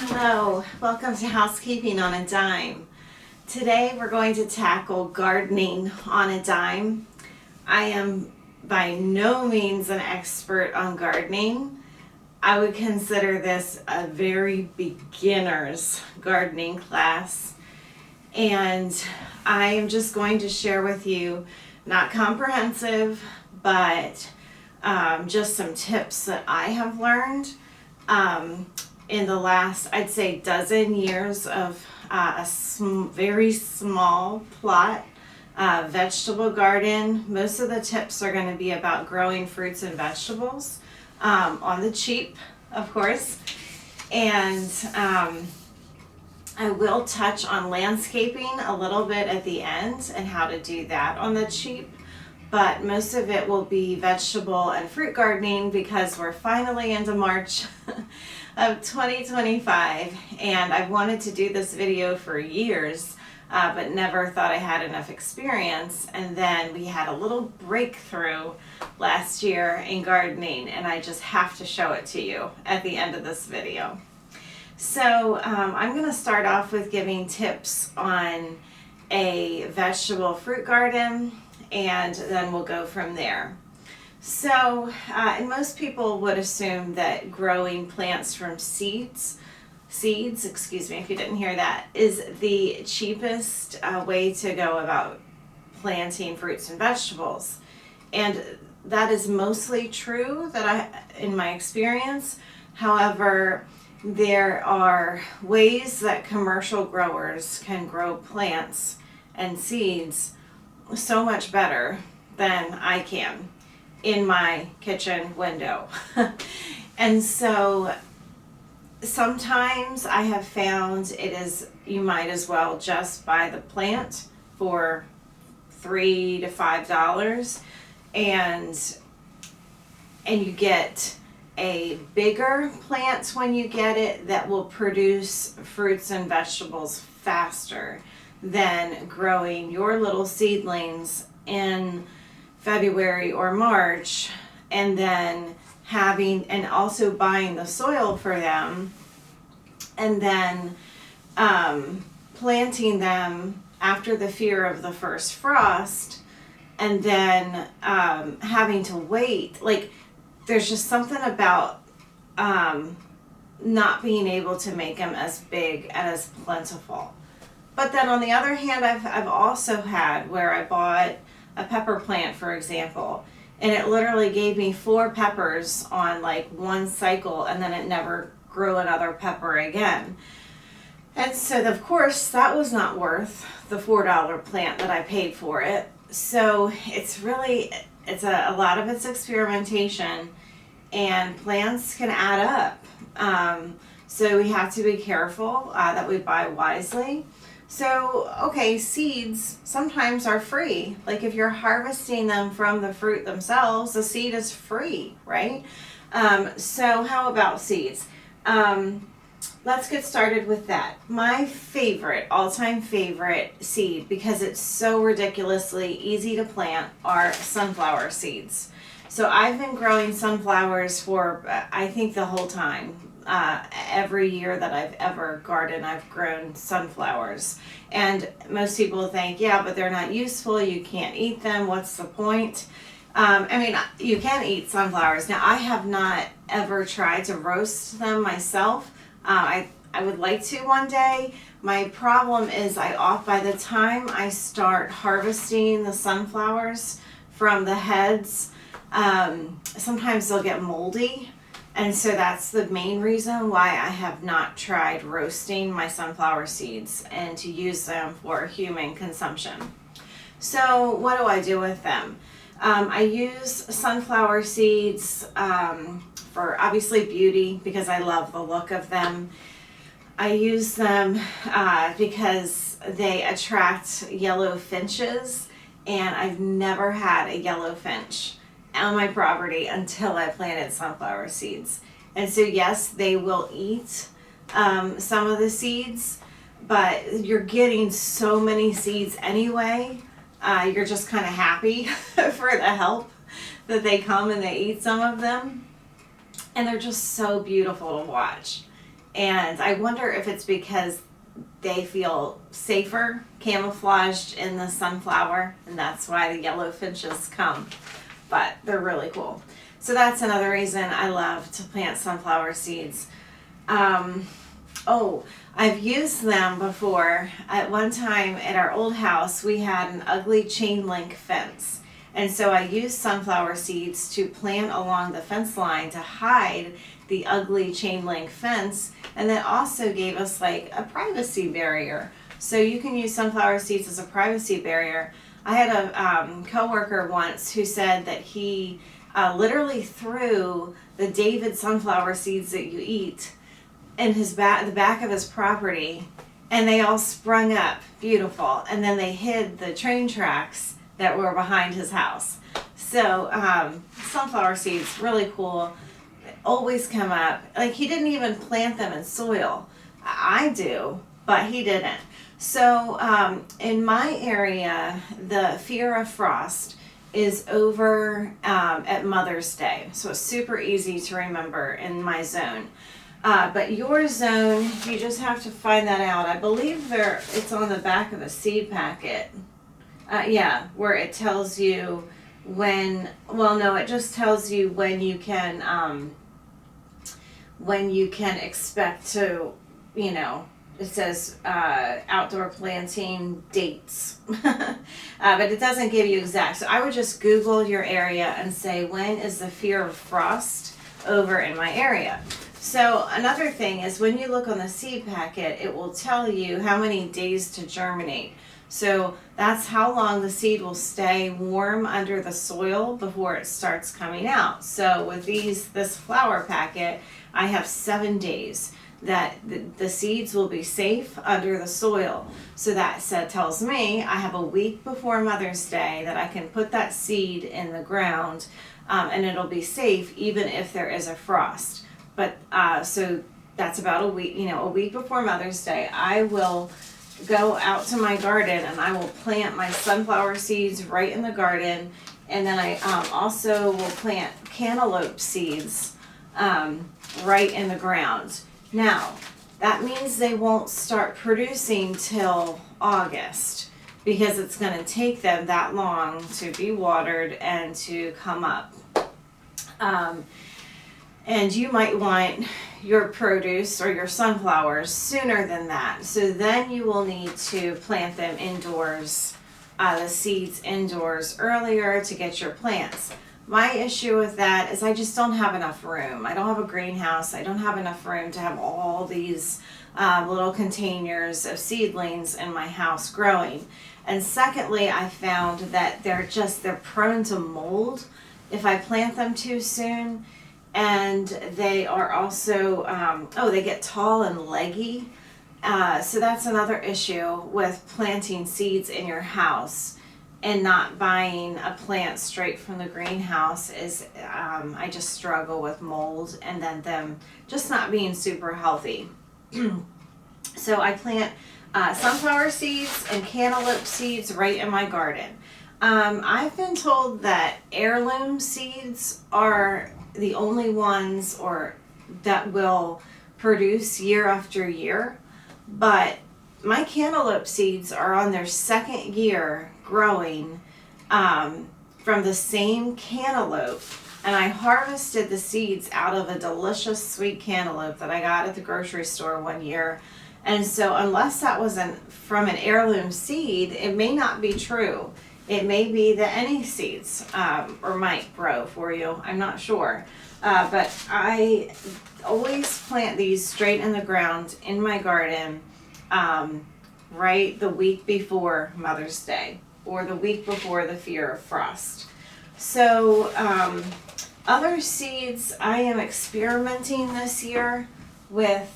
Hello, welcome to Housekeeping on a Dime. Today we're going to tackle gardening on a dime. I am by no means an expert on gardening. I would consider this a very beginner's gardening class, and I am just going to share with you, not comprehensive, but just some tips that I have learned in the last, I'd say, dozen years of very small plot vegetable garden. Most of the tips are going to be about growing fruits and vegetables on the cheap, of course. And I will touch on landscaping a little bit at the end and how to do that on the cheap. But most of it will be vegetable and fruit gardening because we're finally into March of 2025, and I've wanted to do this video for years, but never thought I had enough experience. And then we had a little breakthrough last year in gardening, and I just have to show it to you at the end of this video. So I'm going to start off with giving tips on a vegetable fruit garden, and then we'll go from there. So, and most people would assume that growing plants from seeds, excuse me if you didn't hear that, is the cheapest way to go about planting fruits and vegetables. And that is mostly true in my experience. However, there are ways that commercial growers can grow plants and seeds so much better than I can in my kitchen window. And so sometimes I have found you might as well just buy the plant for $3 to $5, and you get a bigger plant when you get it that will produce fruits and vegetables faster than growing your little seedlings in February or March, and then also buying the soil for them, and then planting them after the fear of the first frost, and then having to wait. Like, there's just something about not being able to make them as big and as plentiful. But then on the other hand, I've also had where I bought a pepper plant, for example, and it literally gave me 4 peppers on like one cycle, and then it never grew another pepper again. And so of course that was not worth the $4 plant that I paid for it. So it's a lot of it's experimentation, and plants can add up. So we have to be careful that we buy wisely. So, okay, seeds sometimes are free. Like if you're harvesting them from the fruit themselves, the seed is free, right? So how about seeds? Let's get started with that. My all-time favorite seed, because it's so ridiculously easy to plant, are sunflower seeds. So I've been growing sunflowers for, I think, the whole time. Every year that I've ever gardened, I've grown sunflowers. And most people think, yeah, but they're not useful. You can't eat them. What's the point? I mean, you can eat sunflowers. Now, I have not ever tried to roast them myself. I would like to one day. My problem is by the time I start harvesting the sunflowers from the heads, sometimes they'll get moldy. And so that's the main reason why I have not tried roasting my sunflower seeds and to use them for human consumption. So what do I do with them? I use sunflower seeds for obviously beauty, because I love the look of them. I use them because they attract yellow finches, and I've never had a yellow finch on my property until I planted sunflower seeds. And so yes, they will eat some of the seeds, but you're getting so many seeds anyway. You're just kind of happy for the help that they come and they eat some of them. And they're just so beautiful to watch. And I wonder if it's because they feel safer camouflaged in the sunflower, and that's why the yellow finches come. But they're really cool. So that's another reason I love to plant sunflower seeds. I've used them before. At one time at our old house, we had an ugly chain link fence. And so I used sunflower seeds to plant along the fence line to hide the ugly chain link fence. And that also gave us like a privacy barrier. So you can use sunflower seeds as a privacy barrier. I had a coworker once who said that he literally threw the David sunflower seeds that you eat in the back of his property, and they all sprung up beautiful, and then they hid the train tracks that were behind his house. So sunflower seeds, really cool. They always come up. Like, he didn't even plant them in soil. I do, but he didn't. So in my area, the fear of frost is over at Mother's Day. So it's super easy to remember in my zone. But your zone, you just have to find that out. I believe it's on the back of a seed packet. Where it tells you when, well, no, it just tells you when you can expect to, it says outdoor planting dates. But it doesn't give you exact. So I would just Google your area and say, when is the fear of frost over in my area? So another thing is, when you look on the seed packet, it will tell you how many days to germinate. So that's how long the seed will stay warm under the soil before it starts coming out. So with this flower packet, I have 7 days that the seeds will be safe under the soil. So that tells me I have a week before Mother's Day that I can put that seed in the ground, and it'll be safe even if there is a frost. But so that's about a week before Mother's Day. I will go out to my garden and I will plant my sunflower seeds right in the garden, and then I also will plant cantaloupe seeds right in the ground. Now, that means they won't start producing till August, because it's going to take them that long to be watered and to come up. And you might want your produce or your sunflowers sooner than that. So then you will need to plant them indoors, the seeds indoors earlier to get your plants. My issue with that is I just don't have enough room. I don't have a greenhouse. I don't have enough room to have all these little containers of seedlings in my house growing. And secondly, I found that they're prone to mold if I plant them too soon. And they are also, they get tall and leggy. So that's another issue with planting seeds in your house and not buying a plant straight from the greenhouse is I just struggle with mold and then them just not being super healthy. So I plant sunflower seeds and cantaloupe seeds right in my garden. I've been told that heirloom seeds are the only ones that will produce year after year, but my cantaloupe seeds are on their second year growing from the same cantaloupe, and I harvested the seeds out of a delicious sweet cantaloupe that I got at the grocery store one year. And so unless that wasn't from an heirloom seed, it may not be true. It may be that any seeds or might grow for you. I'm not sure. But I always plant these straight in the ground in my garden right the week before Mother's Day or the week before the fear of frost. So other seeds, I am experimenting this year with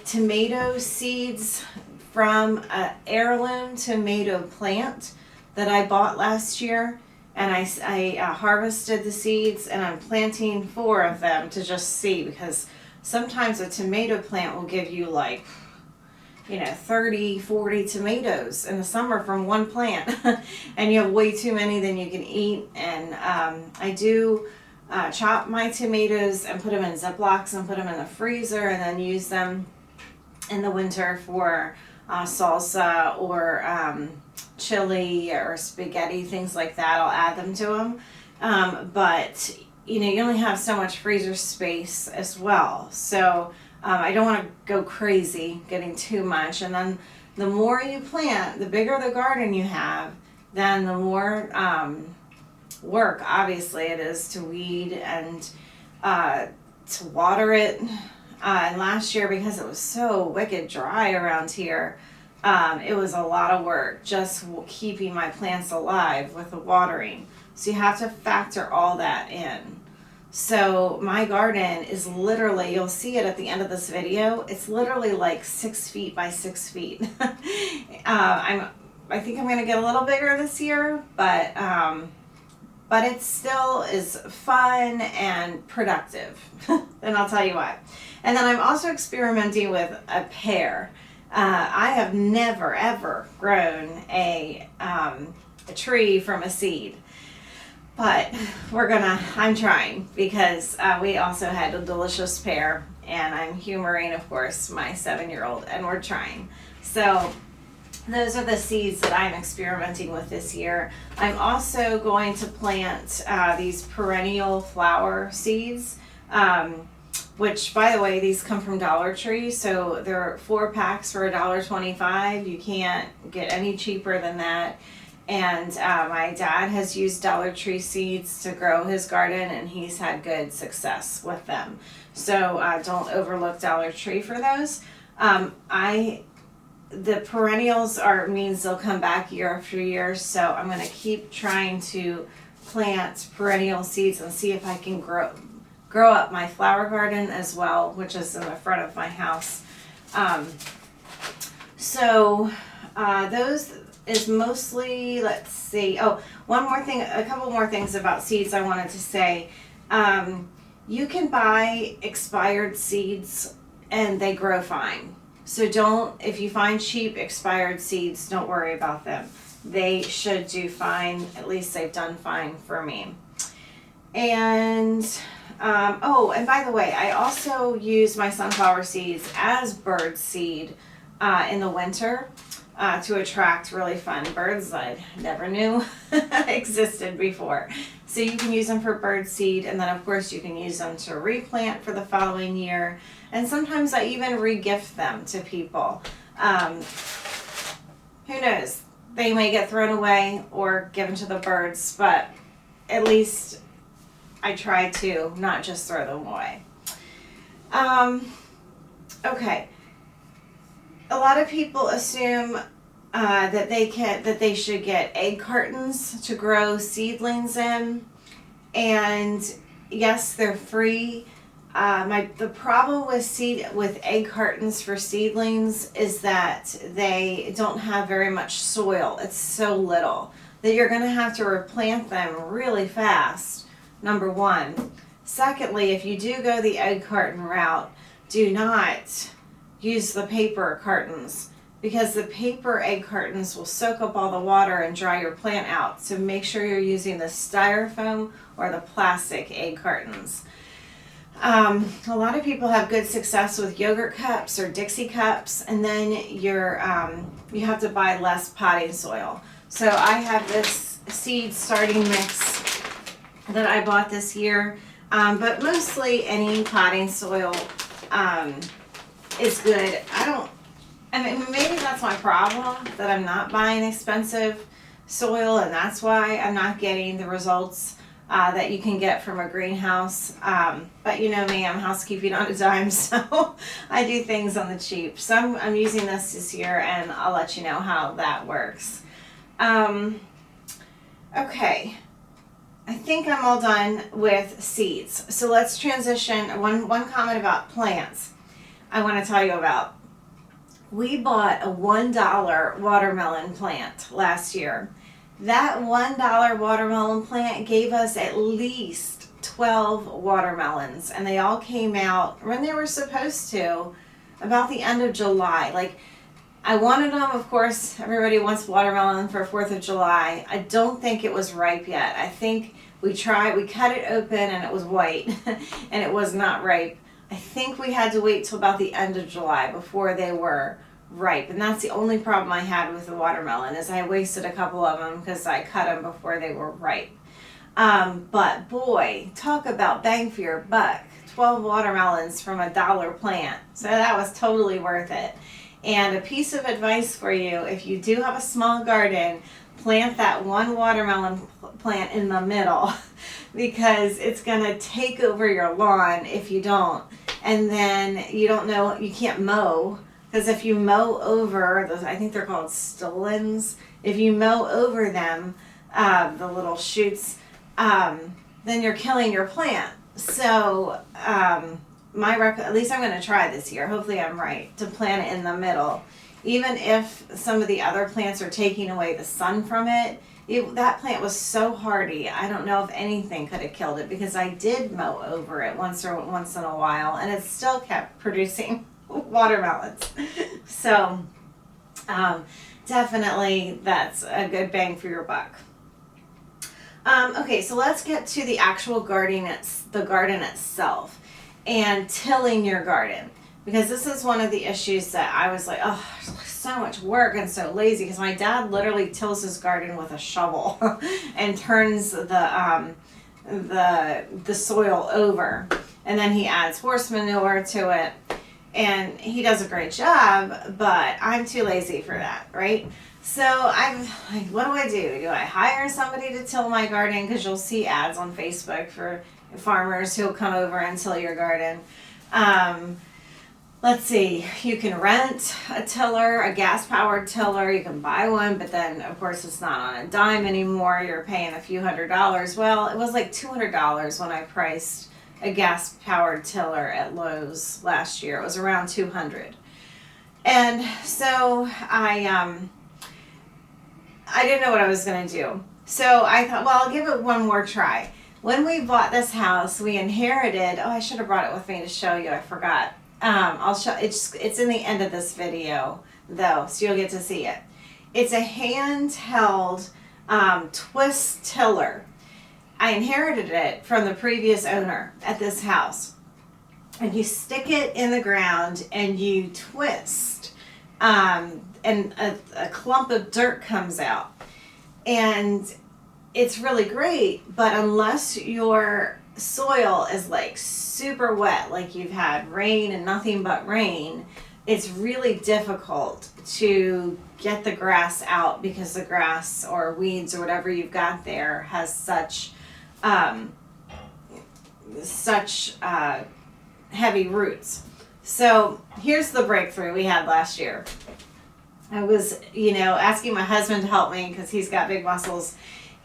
tomato seeds from an heirloom tomato plant that I bought last year, and I harvested the seeds, and I'm planting 4 of them to just see, because sometimes a tomato plant will give you 30, 40 tomatoes in the summer from one plant and you have way too many than you can eat. And I do chop my tomatoes and put them in Ziplocs and put them in the freezer, and then use them in the winter for salsa or chili or spaghetti, things like that. I'll add them to them. But you only have so much freezer space as well. So I don't want to go crazy getting too much. And then the more you plant, the bigger the garden you have, then the more work, obviously, it is to weed and to water it. And last year, because it was so wicked dry around here, it was a lot of work just keeping my plants alive with the watering. So you have to factor all that in. So my garden is literally, you'll see it at the end of this video, it's literally like 6 feet by 6 feet. I think I'm going to get a little bigger this year, but it still is fun and productive. And I'll tell you why. And then I'm also experimenting with a pear. I have never ever grown a tree from a seed, but I'm trying, because we also had a delicious pear, and I'm humoring, of course, my 7-year-old, and we're trying. So those are the seeds that I'm experimenting with this year. I'm also going to plant these perennial flower seeds, which, by the way, these come from Dollar Tree. So they're 4 packs for $1.25. You can't get any cheaper than that. And my dad has used Dollar Tree seeds to grow his garden, and he's had good success with them. So don't overlook Dollar Tree for those. The perennials means they'll come back year after year, so I'm going to keep trying to plant perennial seeds and see if I can grow up my flower garden as well, which is in the front of my house. Those is mostly, let's see. Oh, one more thing, a couple more things about seeds I wanted to say. You can buy expired seeds and they grow fine. So if you find cheap expired seeds, don't worry about them. They should do fine. At least they've done fine for me. And, and by the way, I also use my sunflower seeds as bird seed in the winter to attract really fun birds I never knew existed before. So you can use them for bird seed, and then of course you can use them to replant for the following year. And sometimes I even re-gift them to people. Who knows? They may get thrown away or given to the birds, but at least I try to not just throw them away. Okay. A lot of people assume that they should get egg cartons to grow seedlings in, and yes, they're free. The problem with egg cartons for seedlings is that they don't have very much soil. It's so little that you're going to have to replant them really fast, number one. Secondly, if you do go the egg carton route, do not use the paper cartons, because the paper egg cartons will soak up all the water and dry your plant out. So make sure you're using the styrofoam or the plastic egg cartons. A lot of people have good success with yogurt cups or Dixie cups, and then you have to buy less potting soil. So I have this seed starting mix that I bought this year, but mostly any potting soil is good. Maybe that's my problem, that I'm not buying expensive soil, and that's why I'm not getting the results that you can get from a greenhouse. But you know me, I'm housekeeping on a dime, so I do things on the cheap. So I'm using this year, and I'll let you know how that works. Okay. I think I'm all done with seeds. So let's transition. One comment about plants I want to tell you about. We bought a $1 watermelon plant last year. That $1 watermelon plant gave us at least 12 watermelons, and they all came out when they were supposed to, about the end of July. Like, I wanted them, of course, everybody wants watermelon for 4th of July. I don't think it was ripe yet. I think We cut it open and it was white and it was not ripe. I think we had to wait till about the end of July before they were ripe. And that's the only problem I had with the watermelon, is I wasted a couple of them because I cut them before they were ripe. But boy, talk about bang for your buck. 12 watermelons from $1 plant. So that was totally worth it. And a piece of advice for you, if you do have a small garden, plant that one watermelon plant in the middle because it's going to take over your lawn if you don't. And then you don't know, you can't mow, because if you mow over those, I think they're called stolons, if you mow over them, the little shoots, then you're killing your plant. So at least I'm going to try this year, hopefully I'm right, to plant it in the middle. Even if some of the other plants are taking away the sun from it, that plant was so hardy. I don't know if anything could have killed it, because I did mow over it once in a while and it still kept producing watermelons. So definitely that's a good bang for your buck. Okay, so let's get to the actual garden itself and tilling your garden, because this is one of the issues that I was like, oh, so much work and so lazy, because my dad literally tills his garden with a shovel and turns the soil over, and then he adds horse manure to it, and he does a great job, but I'm too lazy for that, right? So I'm like, what do I do? Do I hire somebody to till my garden? Because you'll see ads on Facebook for farmers who'll come over and till your garden. Let's see, you can rent a tiller, a gas-powered tiller. You can buy one, but then, of course, it's not on a dime anymore. You're paying a few $100s. Well, it was like $200 when I priced a gas-powered tiller at Lowe's last year. It was around $200. And so I didn't know what I was going to do. So I thought, well, I'll give it one more try. When we bought this house, we inherited, I should have brought it with me to show you. I forgot. I'll show, it's in the end of this video though, so you'll get to see it. It's a handheld twist tiller. I inherited it from the previous owner at this house. And you stick it in the ground and you twist, and a clump of dirt comes out. And it's really great, but unless your soil is like super wet, like you've had rain and nothing but rain, it's really difficult to get the grass out, because the grass or weeds or whatever you've got there has such heavy roots. So here's the breakthrough we had last year. I was, asking my husband to help me because he's got big muscles.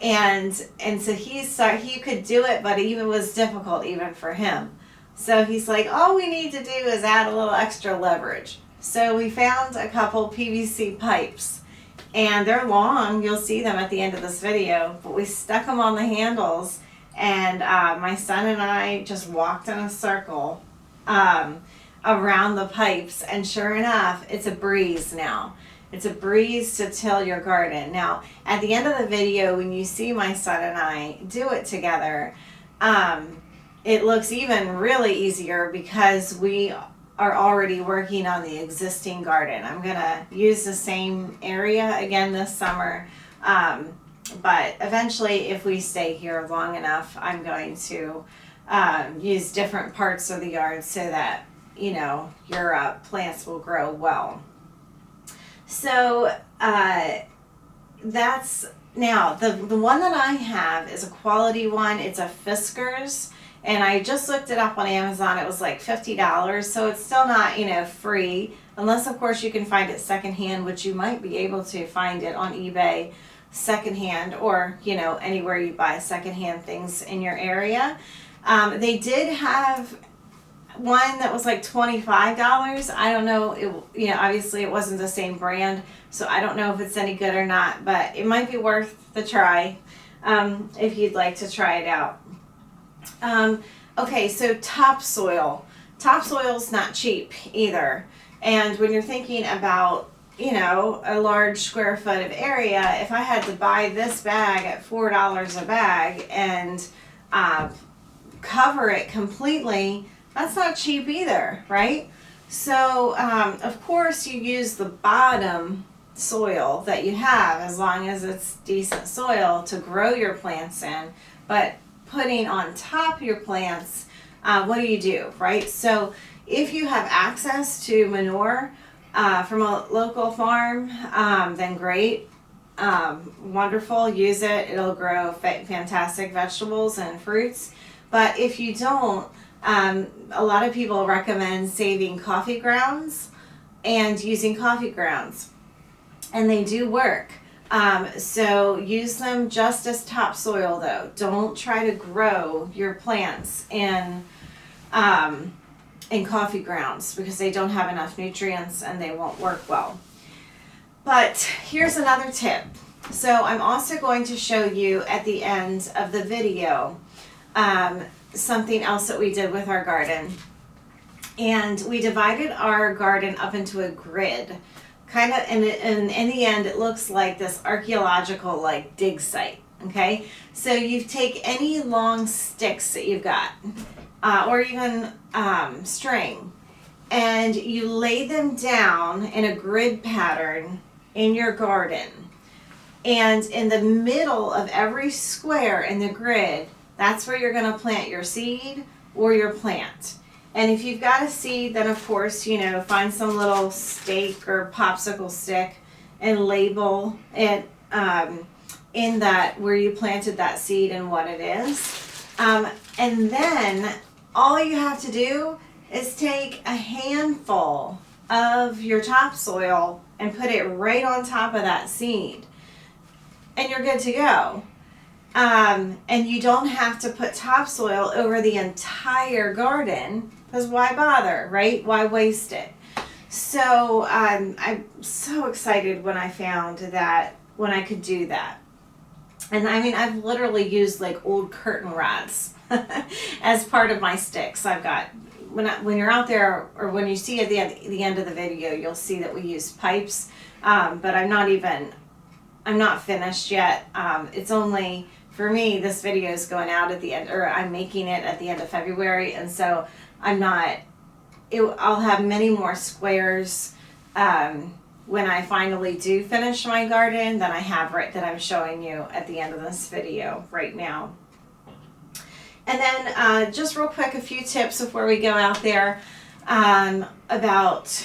And so he could do it, but it even was difficult even for him. So he's like, all we need to do is add a little extra leverage. So we found a couple PVC pipes, and they're long. You'll see them at the end of this video, but we stuck them on the handles, and my son and I just walked in a circle around the pipes, and sure enough, it's a breeze now. It's a breeze to till your garden. Now, at the end of the video, when you see my son and I do it together, it looks even really easier because we are already working on the existing garden. I'm going to use the same area again this summer, but eventually, if we stay here long enough, I'm going to use different parts of the yard so that, your plants will grow well. So that's, now the one that I have is a quality one. It's a Fiskars, and I just looked it up on Amazon. It was like $50, so it's still not, free, unless of course you can find it secondhand, which you might be able to find it on eBay secondhand, or anywhere you buy secondhand things in your area. They did have one that was like $25. I don't know, obviously it wasn't the same brand, so I don't know if it's any good or not, but it might be worth the try if you'd like to try it out. Okay, so topsoil. Topsoil's not cheap either, and when you're thinking about you know, a large square foot of area, if I had to buy this bag at $4 a bag and cover it completely, that's not cheap either, right? So, of course, you use the bottom soil that you have as long as it's decent soil to grow your plants in, but putting on top of your plants, what do, right? So if you have access to manure from a local farm, then great, wonderful, use it. It'll grow fantastic vegetables and fruits. But if you don't, a lot of people recommend saving coffee grounds and using coffee grounds, and they do work. So use them just as topsoil though. Don't try to grow your plants in coffee grounds because they don't have enough nutrients and they won't work well. But here's another tip. So I'm also going to show you at the end of the video something else that we did with our garden. And we divided our garden up into a grid. Kind of, and in the end, it looks like this archaeological like dig site. Okay, so you take any long sticks that you've got, or even string, and you lay them down in a grid pattern in your garden. And in the middle of every square in the grid, that's where you're going to plant your seed or your plant. And if you've got a seed, then of course, you know, find some little stake or popsicle stick and label it in that where you planted that seed and what it is. And then all you have to do is take a handful of your topsoil and put it right on top of that seed. And you're good to go. And you don't have to put topsoil over the entire garden because why bother, right? Why waste it? So I'm so excited when I found that, when I could do that. And I mean, I've literally used like old curtain rods as part of my sticks. I've got, when you're out there, or when you see at the end of the video, you'll see that we use pipes, but I'm not finished yet. It's only, for me, this video is going out at the end, or I'm making it at the end of February, and so I'll have many more squares when I finally do finish my garden than I have that I'm showing you at the end of this video right now. And then just real quick, a few tips before we go out there about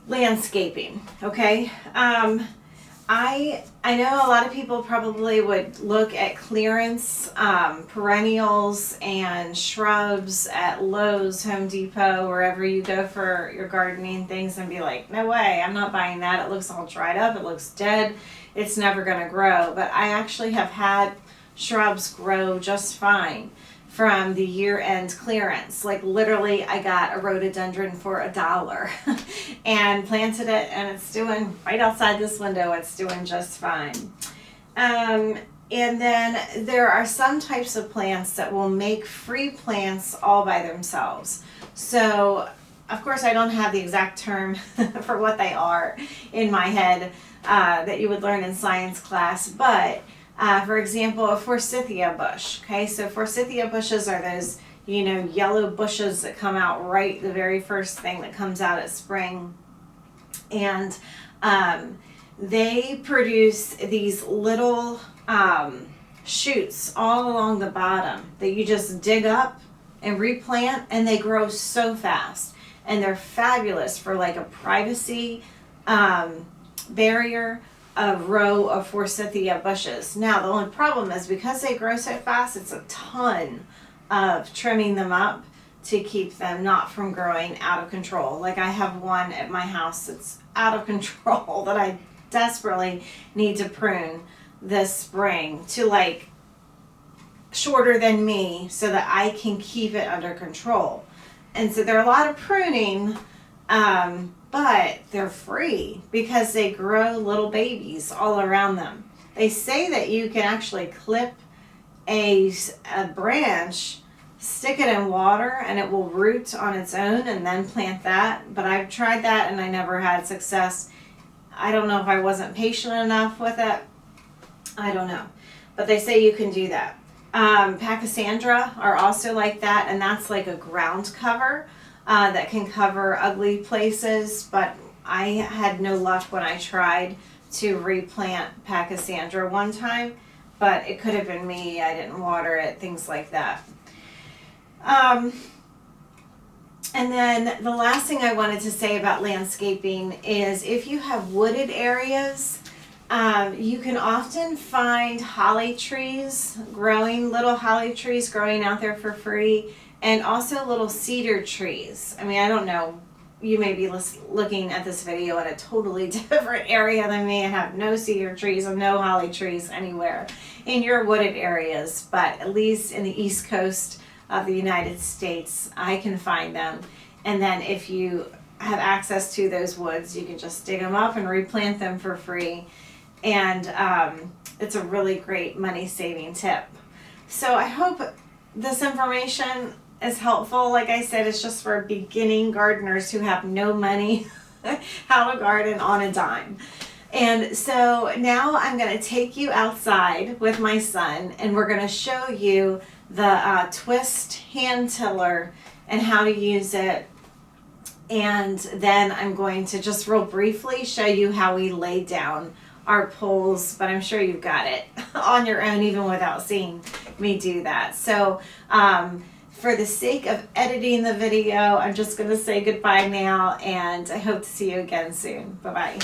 landscaping, okay? I know a lot of people probably would look at clearance perennials and shrubs at Lowe's, Home Depot, wherever you go for your gardening things and be like, no way, I'm not buying that. It looks all dried up. It looks dead. It's never going to grow. But I actually have had shrubs grow just fine from the year-end clearance. Like literally, I got a rhododendron for $1 and planted it, and it's doing right outside this window. It's doing just fine. And then there are some types of plants that will make free plants all by themselves. So, of course, I don't have the exact term for what they are in my head that you would learn in science class, but for example, a forsythia bush. Okay, so forsythia bushes are those, you know, yellow bushes that come out right the very first thing that comes out at spring. And they produce these little shoots all along the bottom that you just dig up and replant, and they grow so fast. And they're fabulous for like a privacy barrier, a row of forsythia bushes. Now, the only problem is because they grow so fast, it's a ton of trimming them up to keep them not from growing out of control. Like I have one at my house that's out of control that I desperately need to prune this spring to like shorter than me so that I can keep it under control. And so there are a lot of pruning, but they're free because they grow little babies all around them. They say that you can actually clip a branch stick it in water and it will root on its own and then plant that. But I've tried that and I never had success. I don't know if I wasn't patient enough with it. I don't know. But they say you can do that. Pachysandra are also like that, and that's like a ground cover that can cover ugly places, but I had no luck when I tried to replant Pachysandra one time, but it could have been me. I didn't water it, things like that. And then the last thing I wanted to say about landscaping is if you have wooded areas, you can often find holly trees growing, little holly trees growing out there for free, and also little cedar trees. I mean, I don't know, you may be looking at this video in a totally different area than me and have no cedar trees and no holly trees anywhere in your wooded areas, but at least in the East Coast of the United States, I can find them. And then if you have access to those woods, you can just dig them up and replant them for free. And it's a really great money-saving tip. So I hope this information is helpful. Like I said, it's just for beginning gardeners who have no money, how to garden on a dime. And so now I'm going to take you outside with my son, and we're going to show you the twist hand tiller and how to use it. And then I'm going to just real briefly show you how we lay down our poles, but I'm sure you've got it on your own even without seeing me do that. So for the sake of editing the video, I'm just going to say goodbye now, and I hope to see you again soon. Bye-bye.